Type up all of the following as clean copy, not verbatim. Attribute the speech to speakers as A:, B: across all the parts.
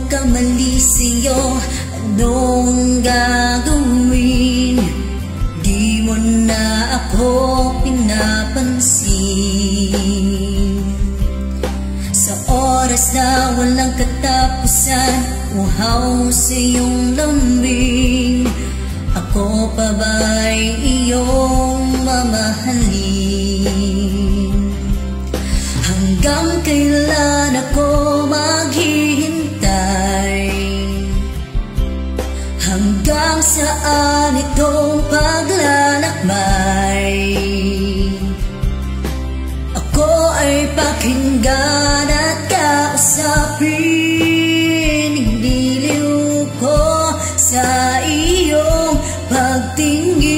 A: nagkamali sa'yo, anong gagawin? Di mo na ako pinapansin. Sa oras na walang katapusan, uhaw sa iyong lambing, ako pa ba'y iyong mamahalin? Hanggang kailan ako maghihintay? Hanggang saan itong paglalakbay? Ako ay pakinggan at kausapin, iniliw ko sa iyong pagtingin.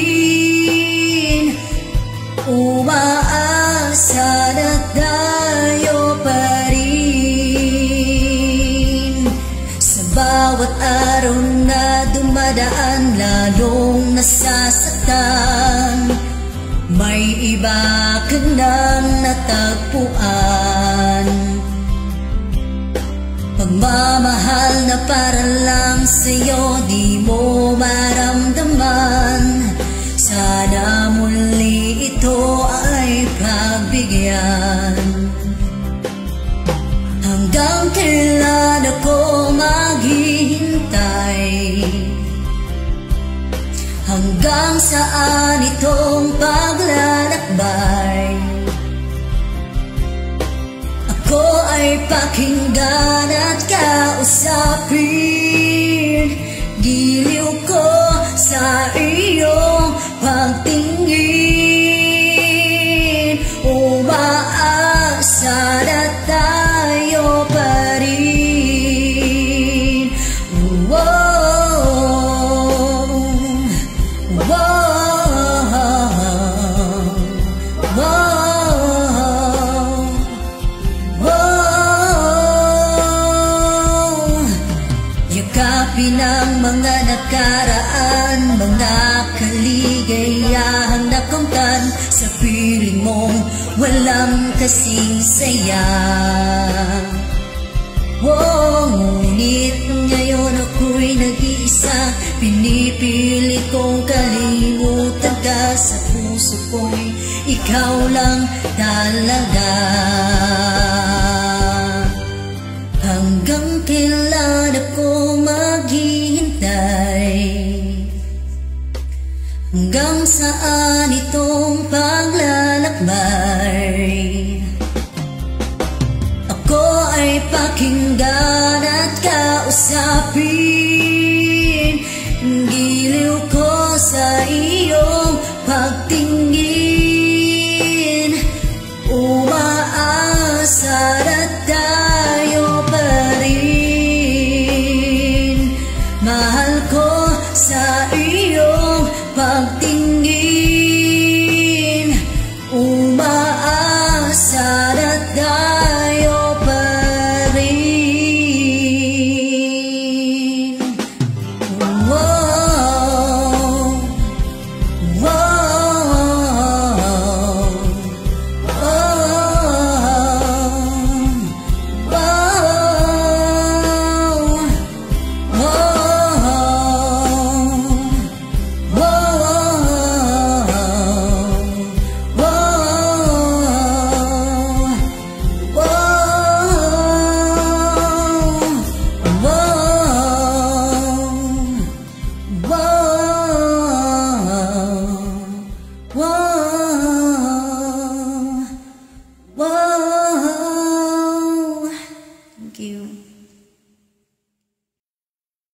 A: Umaasa na tayo pa rin. Sa bawat araw na dumadaan, lalong nasasaktan, may iba ka nang natagpuan. Pagmamahal na para lang sa'yo, di mo maramdaman. Sana muli ito ay pagbigyan. Hanggang kailan ako maghihintay? Hanggang saan itong paglalakbay? Ako ay pakinggan at kausapin, giliw ko sa iyong pagtingin. Umaasa na tayo pa rin. Yakapin ang mga nakaraan, mga kaligayahang nakamtan. Sa piling mong walang kasing saya. Ngunit ngayon ako'y nag-iisa, pinipili kong kalimutan ka. Sa puso ko'y ikaw lang talaga. Hanggang kailan ako maghihintay? Hanggang saan itong paglalakbay? Ako ay pakinggan at kausapin,